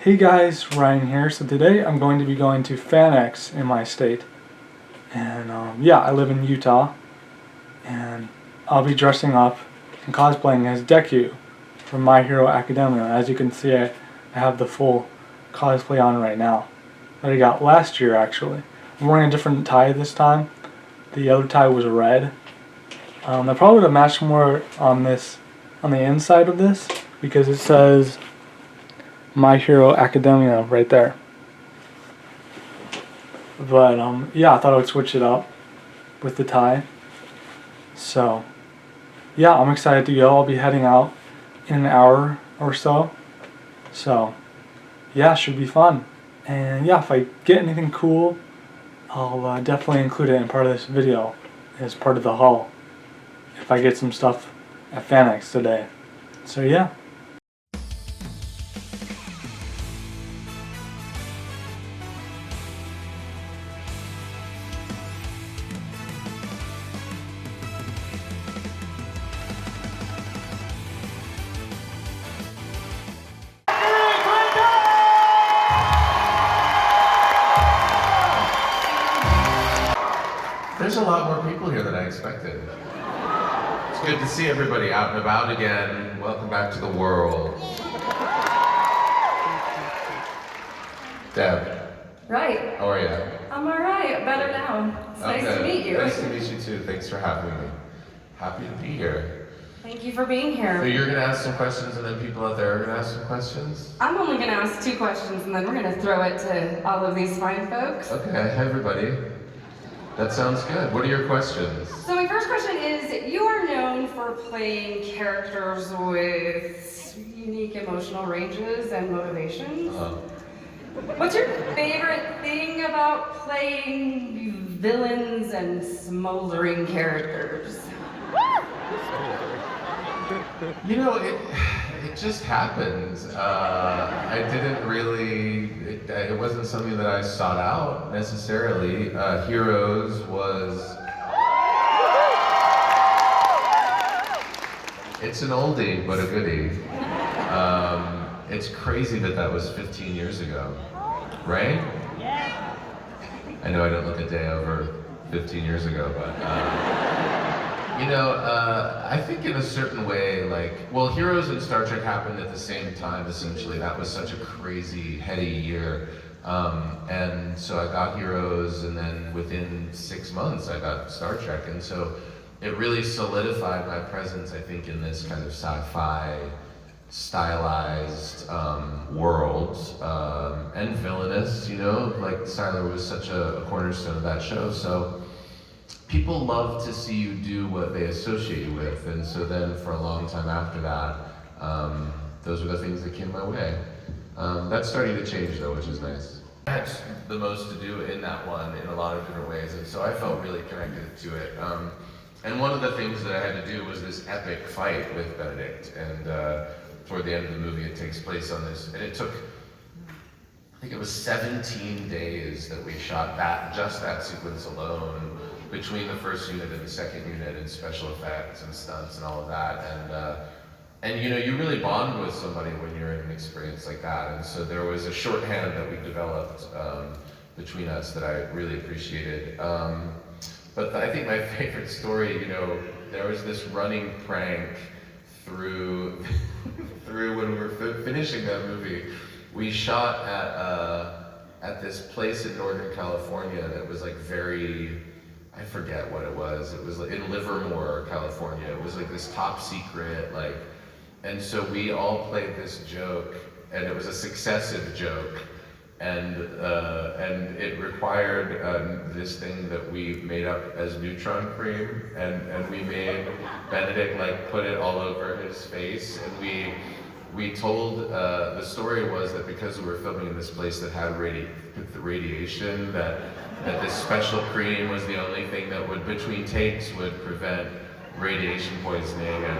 Hey guys, Ryan here. So today I'm going to be going to Fanx in my state. And yeah, I live in Utah. And I'll be dressing up and cosplaying as Deku from My Hero Academia. As you can see, I have the full cosplay on right now that I got last year actually. I'm wearing a different tie this time. The other tie was red. I probably would have matched more on the inside of this because it says My Hero Academia right there. But yeah, I thought I would switch it up with the tie. So yeah, I'm excited to go. I'll be heading out in an hour or so. So yeah, should be fun. And yeah, if I get anything cool, I'll definitely include it in part of this video as part of the haul. If I get some stuff at Fanx today. So yeah. There's a lot more people here than I expected. It's good to see everybody out and about again. Welcome back to the world. Deb. Right. How are you? I'm alright, better now. It's nice to meet you. Nice to meet you too. Thanks for having me. Happy to be here. Thank you for being here. So you're gonna ask some questions and then people out there are gonna ask some questions? I'm only gonna ask 2 questions and then we're gonna throw it to all of these fine folks. Okay, hi everybody. That sounds good. What are your questions? So my first question is, you are known for playing characters with unique emotional ranges and motivations. What's your favorite thing about playing villains and smoldering characters? You know, it just happened. I didn't really, it wasn't something that I sought out necessarily. Heroes was, it's an oldie, but a goodie. It's crazy that was 15 years ago, right? Yeah. I know I don't look a day over 15 years ago, but you know, I think in a certain way, like, well, Heroes and Star Trek happened at the same time, essentially. That was such a crazy, heady year. And so I got Heroes, and then within 6 months, I got Star Trek. And so it really solidified my presence, I think, in this kind of sci-fi, stylized world, and villainous, you know? Like, Siler was such a cornerstone of that show. So people love to see you do what they associate you with, and so then for a long time after that, those are the things that came my way. That's starting to change though, which is nice. I had the most to do in that one in a lot of different ways, and so I felt really connected to it. And one of the things that I had to do was this epic fight with Benedict, and toward the end of the movie it takes place on this, and it took, I think it was 17 days that we shot just that sequence alone, between the first unit and the second unit, and special effects and stunts and all of that. And you know, you really bond with somebody when you're in an experience like that. And so there was a shorthand that we developed between us that I really appreciated. But I think my favorite story, you know, there was this running prank through when we were finishing that movie. We shot at this place in Northern California that was like very, I forget what it was. It was in Livermore, California. It was like this top secret, like, and so we all played this joke, and it was a successive joke, and it required this thing that we made up as neutron cream, and we made Benedict like put it all over his face, and we told, the story was that because we were filming in this place that had radiation, that this special cream was the only thing that would, between takes, would prevent radiation poisoning. And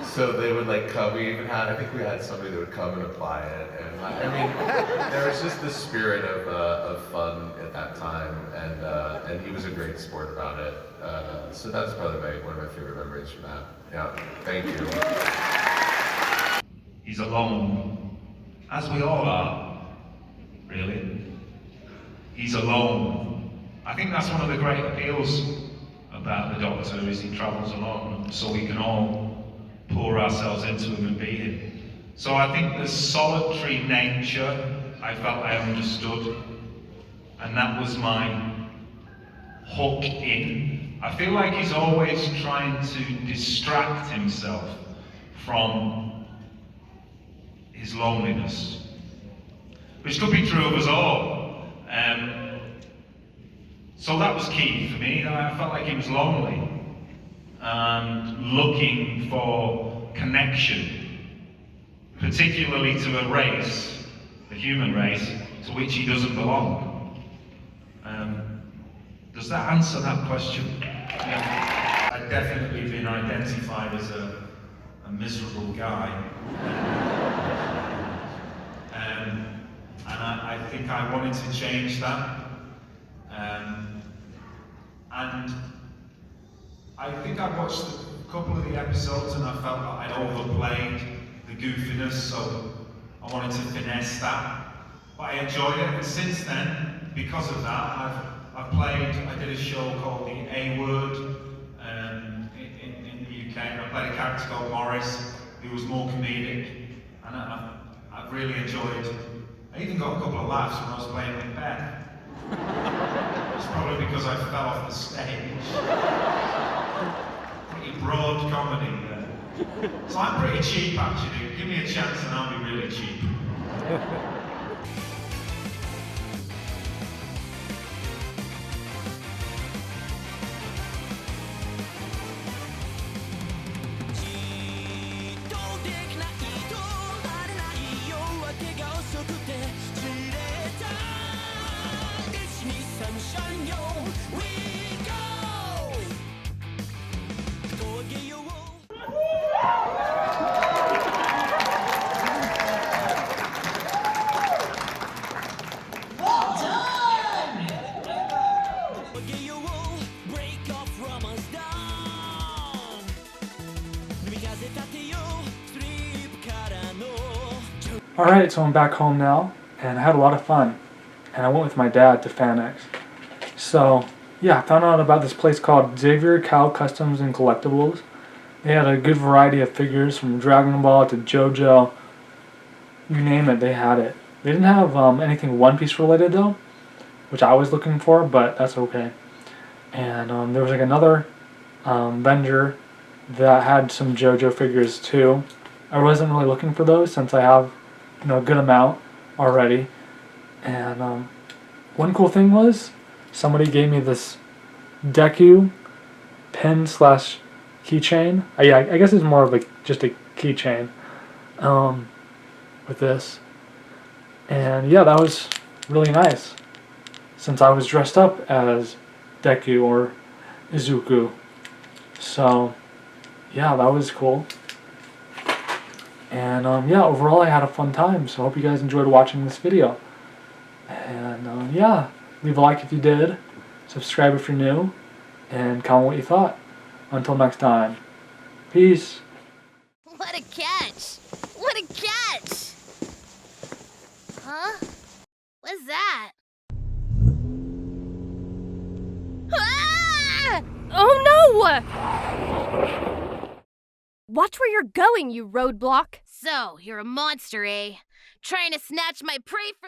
so they would like come, I think we had somebody that would come and apply it. And I mean, there was just the spirit of fun at that time, and he was a great sport about it. So that's probably one of my favorite memories from that. Yeah, thank you. He's alone, as we all are, really. He's alone. I think that's one of the great appeals about the Doctor, is he travels alone, so we can all pour ourselves into him and be him. So I think the solitary nature I felt I understood, and that was my hook in. I feel like he's always trying to distract himself from his loneliness, which could be true of us all. So that was key for me. I felt like he was lonely and looking for connection, particularly to a race, the human race, to which he doesn't belong. Does that answer that question? Yeah. I've definitely been identified as a miserable guy. And I think I wanted to change that. And I think I watched a couple of the episodes and I felt that I'd overplayed the goofiness, so I wanted to finesse that. But I enjoyed it, and since then, because of that, I did a show called The A Word in the UK, and I played a character called Morris, who was more comedic, and I've really enjoyed. I even got a couple of laughs when I was playing with Beth. It's probably because I fell off the stage. Pretty broad comedy there. So I'm pretty cheap, actually. Give me a chance and I'll be really cheap. Alright, so I'm back home now, and I had a lot of fun, and I went with my dad to Fanx. So, yeah, I found out about this place called Xavier Cow Customs and Collectibles. They had a good variety of figures, from Dragon Ball to JoJo, you name it, they had it. They didn't have anything One Piece related though, which I was looking for, but that's okay. And there was like another vendor that had some JoJo figures too. I wasn't really looking for those since I have a good amount already. And one cool thing was somebody gave me this Deku pin slash keychain. Yeah, I guess it's more of just a keychain with this. And yeah, that was really nice since I was dressed up as Deku or Izuku. So yeah, that was cool. And yeah, overall I had a fun time, so I hope you guys enjoyed watching this video. And yeah, leave a like if you did, subscribe if you're new, and comment what you thought. Until next time, peace. What a catch! What a catch! Huh? What's that? Ah! Oh no! Watch where you're going, you roadblock. So, you're a monster, eh? Trying to snatch my prey from